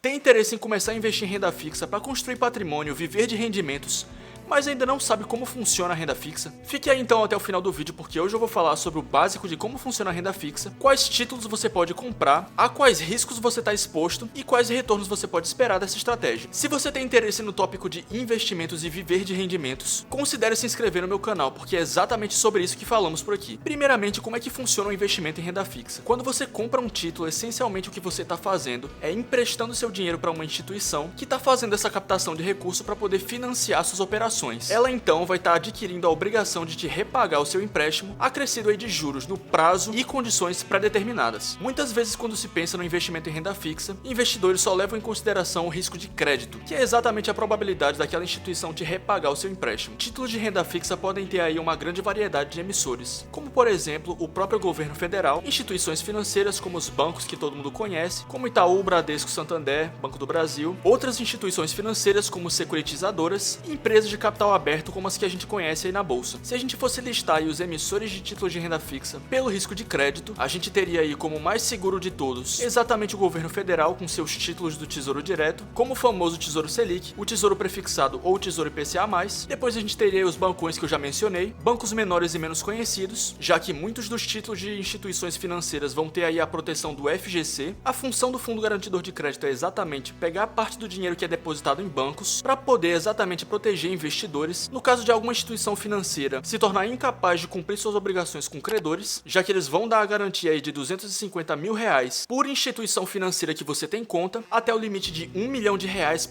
Tem interesse em começar a investir em renda fixa para construir patrimônio, viver de rendimentos, mas ainda não sabe como funciona a renda fixa? Fique aí então até o final do vídeo, porque hoje eu vou falar sobre o básico de como funciona a renda fixa, quais títulos você pode comprar, a quais riscos você está exposto e quais retornos você pode esperar dessa estratégia. Se você tem interesse no tópico de investimentos e viver de rendimentos, considere se inscrever no meu canal, porque é exatamente sobre isso que falamos por aqui. Primeiramente, como é que funciona o investimento em renda fixa? Quando você compra um título, essencialmente o que você está fazendo é emprestando seu dinheiro para uma instituição que está fazendo essa captação de recurso para poder financiar suas operações. Ela então vai estar adquirindo a obrigação de te repagar o seu empréstimo acrescido aí de juros no prazo e condições pré-determinadas. Muitas vezes, quando se pensa no investimento em renda fixa, investidores só levam em consideração o risco de crédito, que é exatamente a probabilidade daquela instituição te repagar o seu empréstimo. Títulos de renda fixa podem ter aí uma grande variedade de emissores, como por exemplo o próprio governo federal, instituições financeiras como os bancos que todo mundo conhece, como Itaú, Bradesco, Santander, Banco do Brasil, outras instituições financeiras como securitizadoras e empresas de capital aberto como as que a gente conhece aí na bolsa. Se a gente fosse listar aí os emissores de títulos de renda fixa pelo risco de crédito, a gente teria aí como mais seguro de todos exatamente o governo federal com seus títulos do Tesouro Direto, como o famoso Tesouro Selic, o Tesouro Prefixado ou o Tesouro IPCA+. Depois a gente teria os bancões que eu já mencionei, bancos menores e menos conhecidos, já que muitos dos títulos de instituições financeiras vão ter aí a proteção do FGC. A função do Fundo Garantidor de Crédito é exatamente pegar parte do dinheiro que é depositado em bancos para poder exatamente proteger investidores no caso de alguma instituição financeira se tornar incapaz de cumprir suas obrigações com credores, já que eles vão dar a garantia aí de R$250 mil por instituição financeira que você tem conta, até o limite de R$1 milhão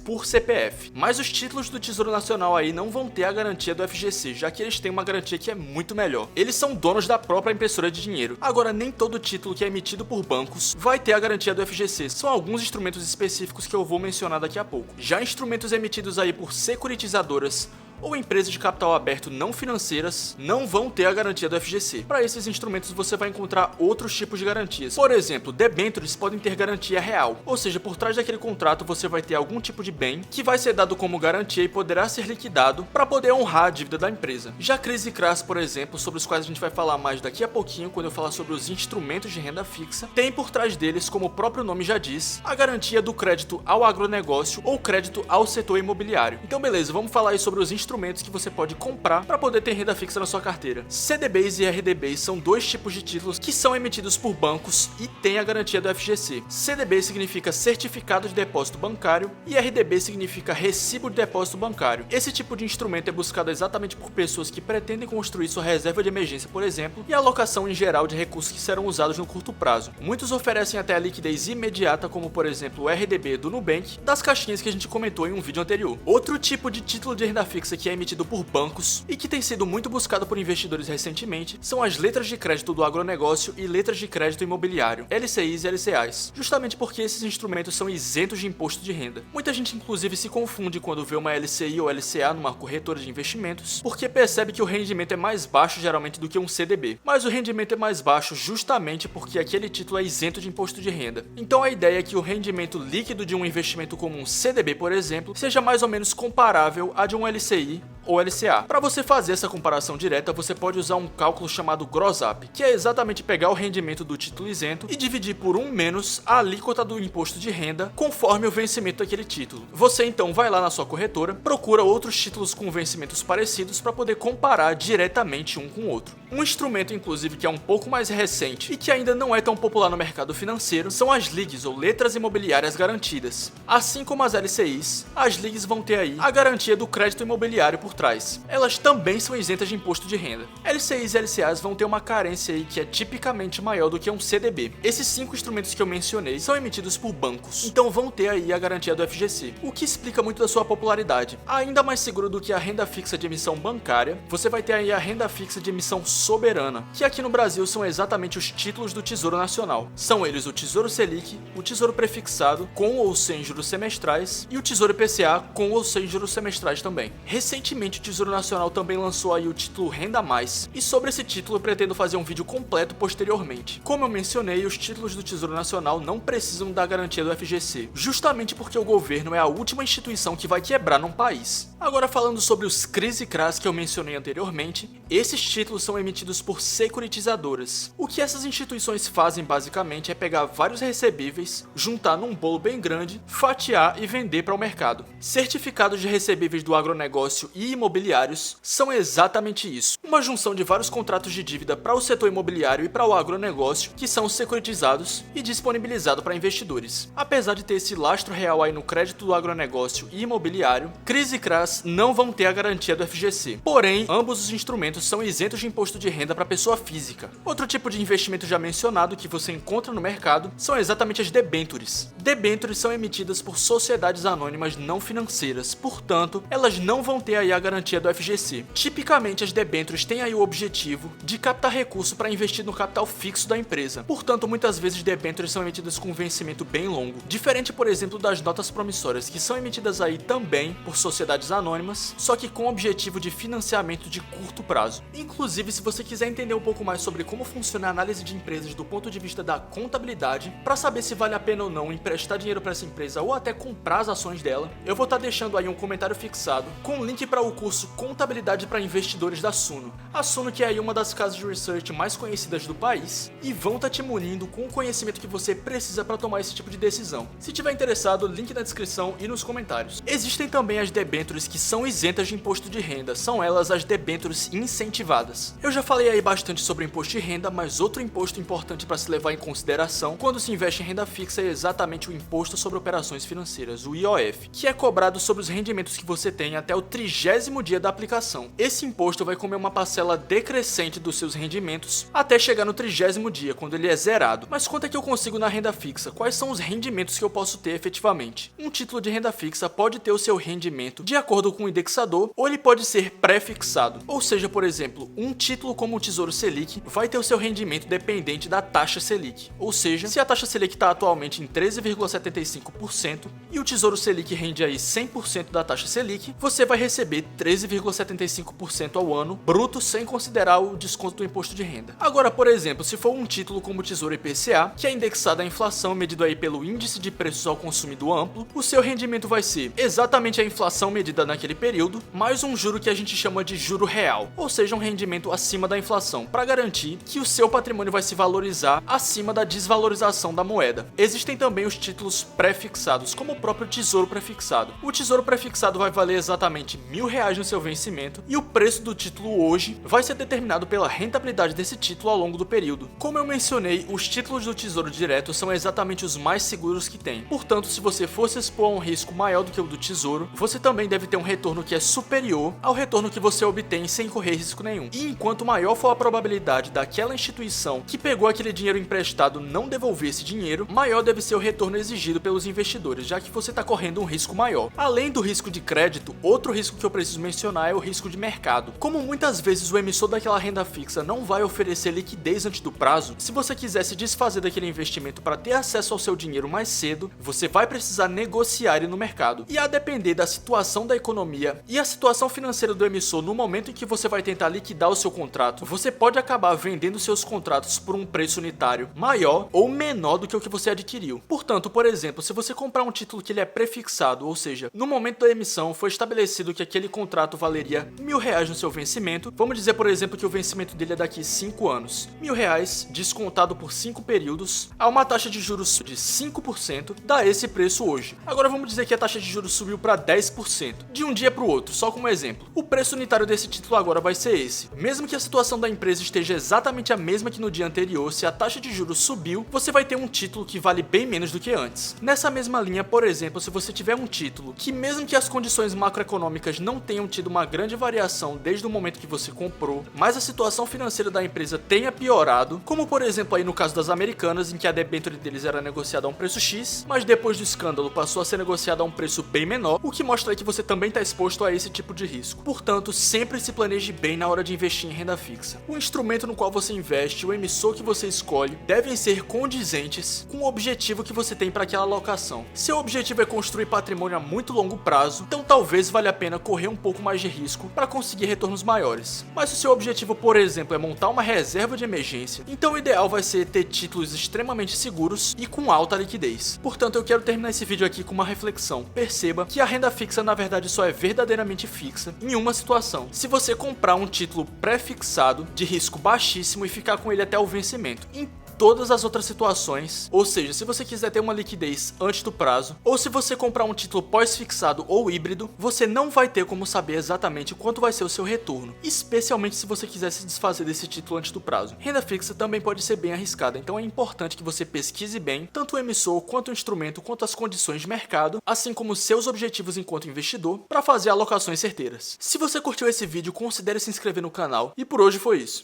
por CPF. Mas os títulos do Tesouro Nacional aí não vão ter a garantia do FGC, já que eles têm uma garantia que é muito melhor. Eles são donos da própria impressora de dinheiro. Agora, nem todo título que é emitido por bancos vai ter a garantia do FGC. São alguns instrumentos específicos que eu vou mencionar daqui a pouco. Já instrumentos emitidos aí por securitizadoras ou empresas de capital aberto não financeiras não vão ter a garantia do FGC. Para esses instrumentos você vai encontrar outros tipos de garantias. Por exemplo, debêntures podem ter garantia real, ou seja, por trás daquele contrato você vai ter algum tipo de bem que vai ser dado como garantia e poderá ser liquidado para poder honrar a dívida da empresa. Já CRIs e CRAs, por exemplo, sobre os quais a gente vai falar mais daqui a pouquinho quando eu falar sobre os instrumentos de renda fixa, tem por trás deles, como o próprio nome já diz, a garantia do crédito ao agronegócio ou crédito ao setor imobiliário. Então beleza, vamos falar aí sobre os instrumentos que você pode comprar para poder ter renda fixa na sua carteira. CDBs e RDBs são dois tipos de títulos que são emitidos por bancos e têm a garantia do FGC. CDB significa Certificado de Depósito Bancário e RDB significa Recibo de Depósito Bancário. Esse tipo de instrumento é buscado exatamente por pessoas que pretendem construir sua reserva de emergência, por exemplo, e alocação em geral de recursos que serão usados no curto prazo. Muitos oferecem até a liquidez imediata, como por exemplo o RDB do Nubank, das caixinhas que a gente comentou em um vídeo anterior. Outro tipo de título de renda fixa que é emitido por bancos e que tem sido muito buscado por investidores recentemente são as letras de crédito do agronegócio e letras de crédito imobiliário, LCIs e LCAs, justamente porque esses instrumentos são isentos de imposto de renda. Muita gente inclusive se confunde quando vê uma LCI ou LCA numa corretora de investimentos, porque percebe que o rendimento é mais baixo geralmente do que um CDB, mas o rendimento é mais baixo justamente porque aquele título é isento de imposto de renda. Então a ideia é que o rendimento líquido de um investimento como um CDB, por exemplo, seja mais ou menos comparável a de um LCI ou LCA. Para você fazer essa comparação direta, você pode usar um cálculo chamado Gross Up, que é exatamente pegar o rendimento do título isento e dividir por 1 menos a alíquota do imposto de renda conforme o vencimento daquele título. Você então vai lá na sua corretora, procura outros títulos com vencimentos parecidos para poder comparar diretamente um com o outro. Um instrumento, inclusive, que é um pouco mais recente e que ainda não é tão popular no mercado financeiro são as LIGs, ou Letras Imobiliárias Garantidas. Assim como as LCIs, as LIGs vão ter aí a garantia do crédito imobiliário por trás. Elas também são isentas de imposto de renda. LCIs e LCAs vão ter uma carência aí que é tipicamente maior do que um CDB. Esses 5 instrumentos que eu mencionei são emitidos por bancos, então vão ter aí a garantia do FGC, o que explica muito da sua popularidade. Ainda mais seguro do que a renda fixa de emissão bancária, você vai ter aí a renda fixa de emissão soberana, que aqui no Brasil são exatamente os títulos do Tesouro Nacional. São eles o Tesouro Selic, o Tesouro Prefixado, com ou sem juros semestrais, e o Tesouro IPCA, com ou sem juros semestrais também. Recentemente Recentemente o Tesouro Nacional também lançou aí o título Renda Mais, e sobre esse título eu pretendo fazer um vídeo completo posteriormente. Como eu mencionei, os títulos do Tesouro Nacional não precisam da garantia do FGC, justamente porque o governo é a última instituição que vai quebrar num país. Agora falando sobre os CRIs e CRAs que eu mencionei anteriormente, esses títulos são emitidos por securitizadoras. O que essas instituições fazem basicamente é pegar vários recebíveis, juntar num bolo bem grande, fatiar e vender para o mercado. Certificados de recebíveis do agronegócio e imobiliários são exatamente isso, uma junção de vários contratos de dívida para o setor imobiliário e para o agronegócio que são securitizados e disponibilizados para investidores. Apesar de ter esse lastro real aí no crédito do agronegócio e imobiliário, CRIs e CRAs não vão ter a garantia do FGC. Porém, ambos os instrumentos são isentos de imposto de renda para pessoa física. Outro tipo de investimento já mencionado que você encontra no mercado são exatamente as debêntures. Debêntures são emitidas por sociedades anônimas não financeiras, portanto, elas não vão ter aí a garantia do FGC. Tipicamente, as debêntures têm aí o objetivo de captar recurso para investir no capital fixo da empresa. Portanto, muitas vezes debêntures são emitidas com um vencimento bem longo, diferente, por exemplo, das notas promissórias, que são emitidas aí também por sociedades anônimas, só que com o objetivo de financiamento de curto prazo. Inclusive, se você quiser entender um pouco mais sobre como funciona a análise de empresas do ponto de vista da contabilidade, para saber se vale a pena ou não emprestar dinheiro para essa empresa ou até comprar as ações dela, eu vou estar deixando aí um comentário fixado com link para o curso Contabilidade para Investidores da Suno. A Suno, que é aí uma das casas de research mais conhecidas do país, e vão estar te munindo com o conhecimento que você precisa para tomar esse tipo de decisão. Se tiver interessado, link na descrição e nos comentários. Existem também as debêntures que são isentas de imposto de renda, são elas as debêntures incentivadas. Eu já falei aí bastante sobre o imposto de renda, mas outro imposto importante para se levar em consideração quando se investe em renda fixa é exatamente o Imposto sobre Operações Financeiras, o IOF, que é cobrado sobre os rendimentos que você tem até o 30º dia da aplicação. Esse imposto vai comer uma parcela decrescente dos seus rendimentos até chegar no 30º dia, quando ele é zerado. Mas quanto é que eu consigo na renda fixa? Quais são os rendimentos que eu posso ter efetivamente? Um título de renda fixa pode ter o seu rendimento de acordo com o indexador, ou ele pode ser pré-fixado. Ou seja, por exemplo, um título como o Tesouro Selic vai ter o seu rendimento dependente da taxa Selic. Ou seja, se a taxa Selic está atualmente em 13,75% e o Tesouro Selic rende aí 100% da taxa Selic, você vai receber 13,75% ao ano, bruto, sem considerar o desconto do imposto de renda. Agora, por exemplo, se for um título como o Tesouro IPCA, que é indexado à inflação medido aí pelo Índice de Preços ao Consumidor Amplo, o seu rendimento vai ser exatamente a inflação medida naquele período, mais um juro que a gente chama de juro real, ou seja, um rendimento acima da inflação, para garantir que o seu patrimônio vai se valorizar acima da desvalorização da moeda. Existem também os títulos pré-fixados, como o próprio Tesouro Prefixado. O Tesouro Prefixado vai valer exatamente R$1.000 no seu vencimento, e o preço do título hoje vai ser determinado pela rentabilidade desse título ao longo do período. Como eu mencionei, os títulos do Tesouro Direto são exatamente os mais seguros que tem. Portanto, se você fosse expor a um risco maior do que o do Tesouro, você também deve ter um retorno que é superior ao retorno que você obtém sem correr risco nenhum. E enquanto maior for a probabilidade daquela instituição que pegou aquele dinheiro emprestado não devolver esse dinheiro, maior deve ser o retorno exigido pelos investidores, já que você está correndo um risco maior. Além do risco de crédito, outro risco que eu preciso mencionar é o risco de mercado. Como muitas vezes o emissor daquela renda fixa não vai oferecer liquidez antes do prazo, se você quiser se desfazer daquele investimento para ter acesso ao seu dinheiro mais cedo, você vai precisar negociar ele no mercado. E a depender da situação da economia e a situação financeira do emissor no momento em que você vai tentar liquidar o seu contrato, você pode acabar vendendo seus contratos por um preço unitário maior ou menor do que o que você adquiriu. Portanto, por exemplo, se você comprar um título que ele é prefixado, ou seja, no momento da emissão foi estabelecido que aquele contrato valeria R$1.000 no seu vencimento, vamos dizer, por exemplo, que o vencimento dele é daqui 5 anos. R$1.000 descontado por 5 períodos, a uma taxa de juros de 5%, dá esse preço hoje. Agora vamos dizer que a taxa de juros subiu para 10%, de um dia para o outro, só como exemplo. O preço unitário desse título agora vai ser esse. Mesmo que a situação da empresa esteja exatamente a mesma que no dia anterior, se a taxa de juros subiu, você vai ter um título que vale bem menos do que antes. Nessa mesma linha, por exemplo, se você tiver um título que, mesmo que as condições macroeconômicas não tenham tido uma grande variação desde o momento que você comprou, mas a situação financeira da empresa tenha piorado, como por exemplo aí no caso das Americanas, em que a debênture deles era negociada a um preço X, mas depois do escândalo passou a ser negociada a um preço bem menor, o que mostra que você também está exposto a esse tipo de risco. Portanto, sempre se planeje bem na hora de investir em renda fixa. O instrumento no qual você investe, o emissor que você escolhe, devem ser condizentes com o objetivo que você tem para aquela alocação. Seu objetivo é construir patrimônio a muito longo prazo, então talvez valha a pena correr um um pouco mais de risco para conseguir retornos maiores. Mas se o seu objetivo, por exemplo, é montar uma reserva de emergência, então o ideal vai ser ter títulos extremamente seguros e com alta liquidez. Portanto, eu quero terminar esse vídeo aqui com uma reflexão. Perceba que a renda fixa na verdade só é verdadeiramente fixa em uma situação: se você comprar um título pré-fixado de risco baixíssimo e ficar com ele até o vencimento. Em todas as outras situações, ou seja, se você quiser ter uma liquidez antes do prazo, ou se você comprar um título pós-fixado ou híbrido, você não vai ter como saber exatamente quanto vai ser o seu retorno, especialmente se você quiser se desfazer desse título antes do prazo. Renda fixa também pode ser bem arriscada, então é importante que você pesquise bem tanto o emissor, quanto o instrumento, quanto as condições de mercado, assim como seus objetivos enquanto investidor, para fazer alocações certeiras. Se você curtiu esse vídeo, considere se inscrever no canal, e por hoje foi isso.